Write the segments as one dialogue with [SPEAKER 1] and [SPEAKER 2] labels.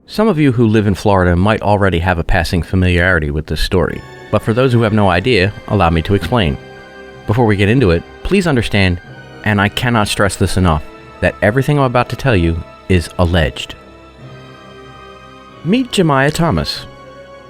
[SPEAKER 1] Some of you who live in Florida might already have a passing familiarity with this story, but for those who have no idea, allow me to explain. Before we get into it, please understand, and I cannot stress this enough, that everything I'm about to tell you is alleged. Meet Jemiah Thomas.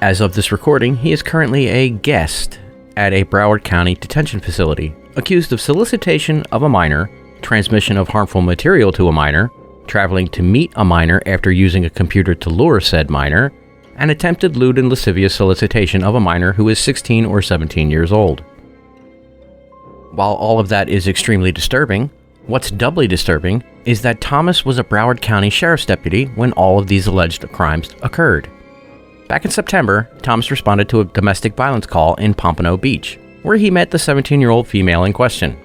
[SPEAKER 1] As of this recording, he is currently a guest at a Broward County detention facility, accused of solicitation of a minor, transmission of harmful material to a minor, traveling to meet a minor after using a computer to lure said minor, and attempted lewd and lascivious solicitation of a minor who is 16 or 17 years old. While all of that is extremely disturbing, what's doubly disturbing is that Thomas was a Broward County Sheriff's deputy when all of these alleged crimes occurred. Back in September, Thomas responded to a domestic violence call in Pompano Beach, where he met the 17-year-old female in question.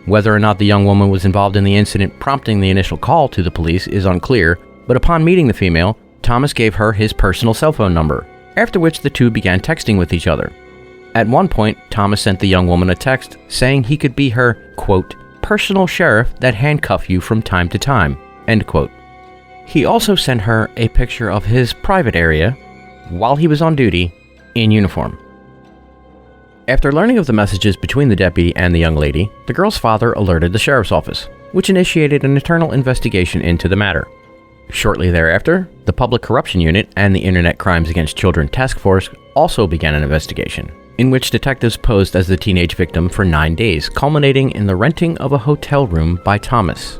[SPEAKER 1] Whether or not the young woman was involved in the incident prompting the initial call to the police is unclear, but upon meeting the female, Thomas gave her his personal cell phone number, after which the two began texting with each other. At one point, Thomas sent the young woman a text saying he could be her, quote, personal sheriff that handcuff you from time to time, end quote. He also sent her a picture of his private area while he was on duty in uniform. After learning of the messages between the deputy and the young lady, the girl's father alerted the sheriff's office, which initiated an internal investigation into the matter. Shortly thereafter, the Public Corruption Unit and the Internet Crimes Against Children Task Force also began an investigation, in which detectives posed as the teenage victim for 9 days, culminating in the renting of a hotel room by Thomas.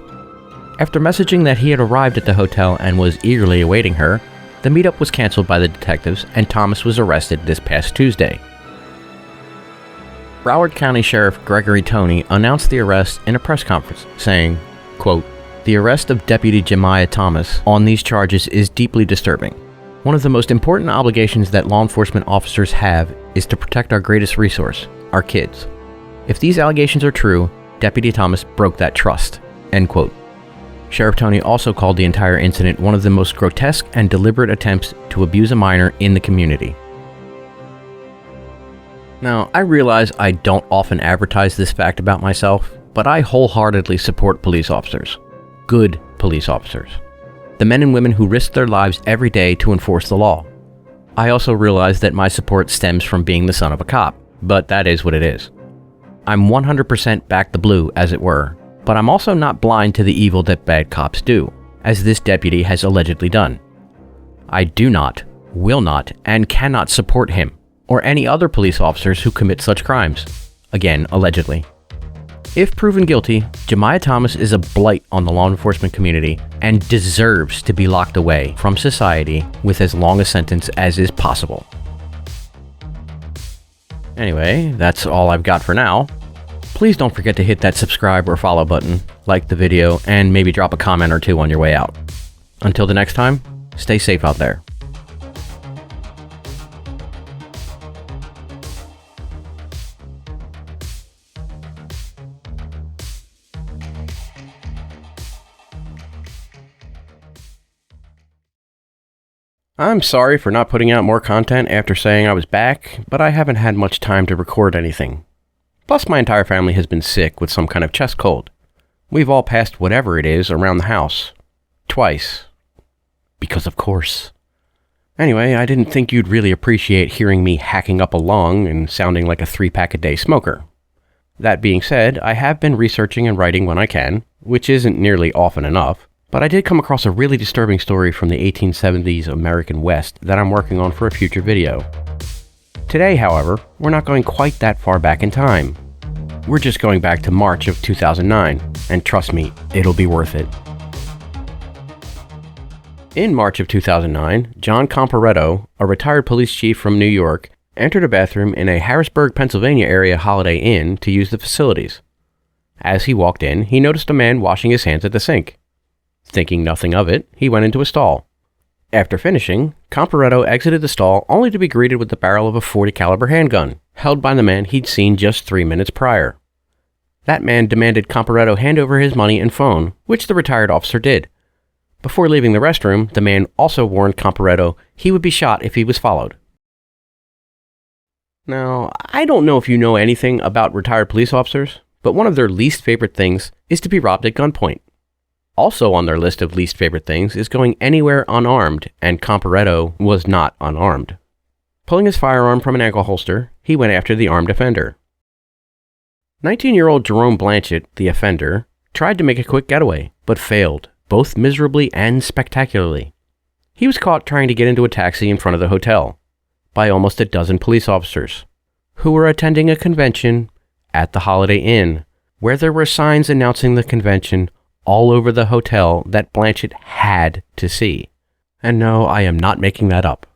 [SPEAKER 1] After messaging that he had arrived at the hotel and was eagerly awaiting her, the meetup was canceled by the detectives and Thomas was arrested this past Tuesday. Broward County Sheriff Gregory Toney announced the arrest in a press conference, saying, quote, the arrest of Deputy Jemiah Thomas on these charges is deeply disturbing. One of the most important obligations that law enforcement officers have is to protect our greatest resource, our kids. If these allegations are true, Deputy Thomas broke that trust, end quote. Sheriff Toney also called the entire incident one of the most grotesque and deliberate attempts to abuse a minor in the community. Now, I realize I don't often advertise this fact about myself, but I wholeheartedly support police officers. Good police officers. The men and women who risk their lives every day to enforce the law. I also realize that my support stems from being the son of a cop, but that is what it is. I'm 100% back the blue, as it were, but I'm also not blind to the evil that bad cops do, as this deputy has allegedly done. I do not, will not, and cannot support him, or any other police officers who commit such crimes. Again, allegedly. If proven guilty, Jemiah Thomas is a blight on the law enforcement community and deserves to be locked away from society with as long a sentence as is possible. Anyway, that's all I've got for now. Please don't forget to hit that subscribe or follow button, like the video, and maybe drop a comment or two on your way out. Until the next time, stay safe out there. I'm sorry for not putting out more content after saying I was back, but I haven't had much time to record anything. Plus, my entire family has been sick with some kind of chest cold. We've all passed whatever it is around the house. Twice. Because of course. Anyway, I didn't think you'd really appreciate hearing me hacking up a lung and sounding like a 3-pack-a-day smoker. That being said, I have been researching and writing when I can, which isn't nearly often enough. But I did come across a really disturbing story from the 1870s American West that I'm working on for a future video. Today, however, we're not going quite that far back in time. We're just going back to March of 2009, and trust me, it'll be worth it. In March of 2009, John Comparetto, a retired police chief from New York, entered a bathroom in a Harrisburg, Pennsylvania area Holiday Inn to use the facilities. As he walked in, he noticed a man washing his hands at the sink. Thinking nothing of it, he went into a stall. After finishing, Comparetto exited the stall only to be greeted with the barrel of a .40 caliber handgun, held by the man he'd seen just 3 minutes prior. That man demanded Comparetto hand over his money and phone, which the retired officer did. Before leaving the restroom, the man also warned Comparetto he would be shot if he was followed. Now, I don't know if you know anything about retired police officers, but one of their least favorite things is to be robbed at gunpoint. Also on their list of least favorite things is going anywhere unarmed, and Comparetto was not unarmed. Pulling his firearm from an ankle holster, he went after the armed offender. 19-year-old Jerome Blanchett, the offender, tried to make a quick getaway, but failed, both miserably and spectacularly. He was caught trying to get into a taxi in front of the hotel by almost a dozen police officers, who were attending a convention at the Holiday Inn, where there were signs announcing the convention all over the hotel that Blanchett had to see. And no, I am not making that up.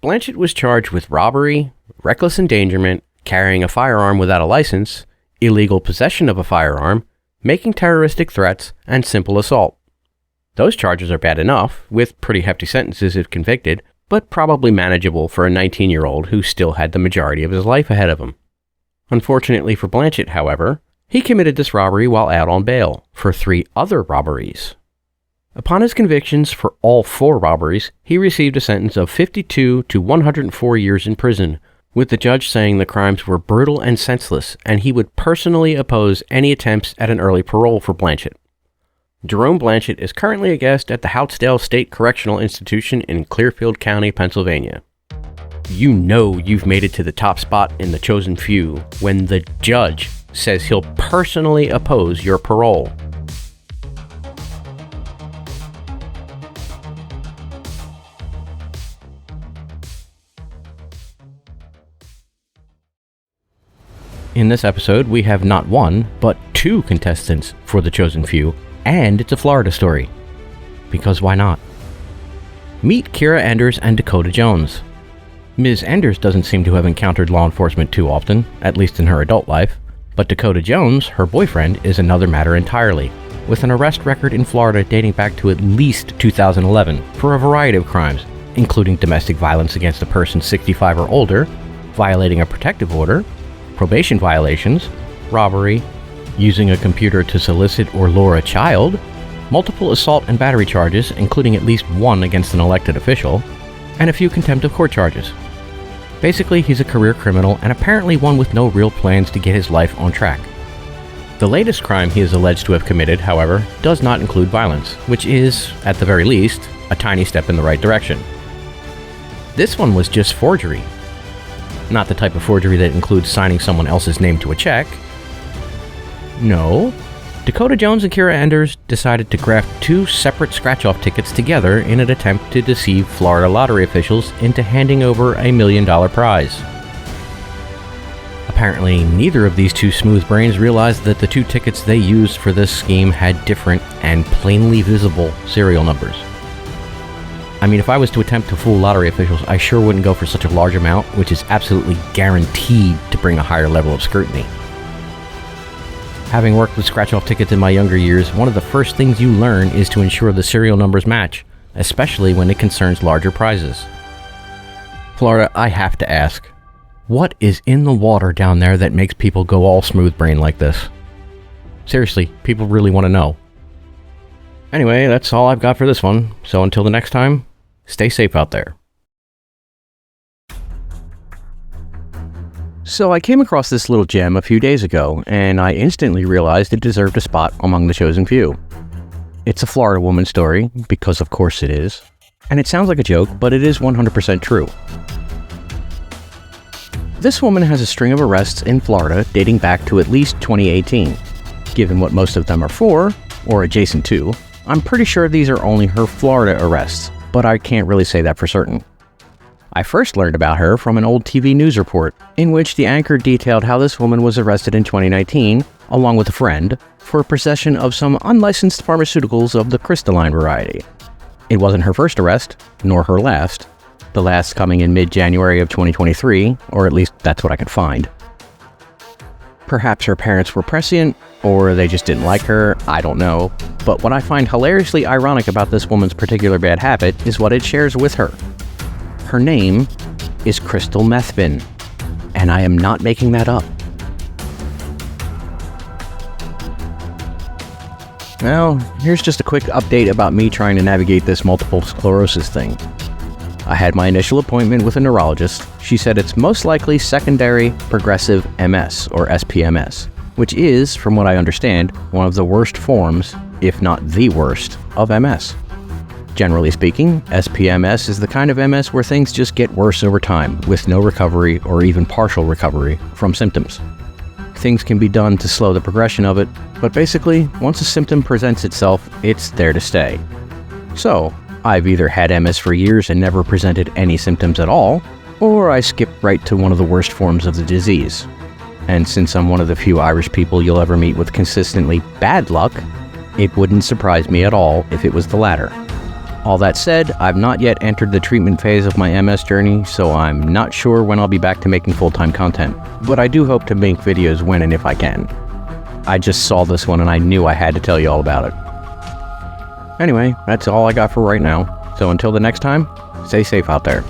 [SPEAKER 1] Blanchett was charged with robbery, reckless endangerment, carrying a firearm without a license, illegal possession of a firearm, making terroristic threats, and simple assault. Those charges are bad enough, with pretty hefty sentences if convicted, but probably manageable for a 19-year-old who still had the majority of his life ahead of him. Unfortunately for Blanchett, however, he committed this robbery while out on bail for 3 other robberies. Upon his convictions for all 4 robberies, he received a sentence of 52 to 104 years in prison, with the judge saying the crimes were brutal and senseless, and he would personally oppose any attempts at an early parole for Blanchett. Jerome Blanchett is currently a guest at the Houtsdale State Correctional Institution in Clearfield County, Pennsylvania. You know you've made it to the top spot in the chosen few when the judge says he'll personally oppose your parole. In this episode, we have not 1, but 2 contestants for the chosen few, and it's a Florida story. Because why not? Meet Kira Enders and Dakota Jones. Ms. Enders doesn't seem to have encountered law enforcement too often, at least in her adult life, but Dakota Jones, her boyfriend, is another matter entirely, with an arrest record in Florida dating back to at least 2011 for a variety of crimes, including domestic violence against a person 65 or older, violating a protective order, probation violations, robbery, using a computer to solicit or lure a child, multiple assault and battery charges, including at least 1 against an elected official, and a few contempt of court charges. Basically, he's a career criminal and apparently one with no real plans to get his life on track. The latest crime he is alleged to have committed, however, does not include violence, which is, at the very least, a tiny step in the right direction. This one was just forgery. Not the type of forgery that includes signing someone else's name to a check. No. Dakota Jones and Kira Enders decided to graft 2 separate scratch-off tickets together in an attempt to deceive Florida lottery officials into handing over a $1 million prize. Apparently, neither of these 2 smooth brains realized that the 2 tickets they used for this scheme had different and plainly visible serial numbers. I mean, if I was to attempt to fool lottery officials, I sure wouldn't go for such a large amount, which is absolutely guaranteed to bring a higher level of scrutiny. Having worked with scratch-off tickets in my younger years, one of the first things you learn is to ensure the serial numbers match, especially when it concerns larger prizes. Florida, I have to ask, what is in the water down there that makes people go all smooth brain like this? Seriously, people really want to know. Anyway, that's all I've got for this one, so until the next time, stay safe out there. So I came across this little gem a few days ago, and I instantly realized it deserved a spot among the chosen few. It's a Florida woman story, because of course it is. And it sounds like a joke, but it is 100% true. This woman has a string of arrests in Florida dating back to at least 2018. Given what most of them are for, or adjacent to, I'm pretty sure these are only her Florida arrests, but I can't really say that for certain. I first learned about her from an old TV news report, in which the anchor detailed how this woman was arrested in 2019, along with a friend, for possession of some unlicensed pharmaceuticals of the crystalline variety. It wasn't her first arrest, nor her last, the last coming in mid-January of 2023, or at least that's what I could find. Perhaps her parents were prescient, or they just didn't like her, I don't know. But what I find hilariously ironic about this woman's particular bad habit is what it shares with her. Her name is crystal methin, and I am not making that up. Well, here's just a quick update about me trying to navigate this multiple sclerosis thing. I had my initial appointment with a neurologist. She said it's most likely secondary progressive MS, or SPMS,
[SPEAKER 2] which is, from what I understand, one of the worst forms, if not the worst, of MS. Generally speaking, SPMS is the kind of MS where things just get worse over time, with no recovery or even partial recovery from symptoms. Things can be done to slow the progression of it, but basically, once a symptom presents itself, it's there to stay. So, I've either had MS for years and never presented any symptoms at all, or I skipped right to one of the worst forms of the disease. And since I'm one of the few Irish people you'll ever meet with consistently bad luck, it wouldn't surprise me at all if it was the latter. All that said, I've not yet entered the treatment phase of my MS journey, so I'm not sure when I'll be back to making full-time content, but I do hope to make videos when and if I can. I just saw this one and I knew I had to tell you all about it. Anyway, that's all I got for right now, so until the next time, stay safe out there.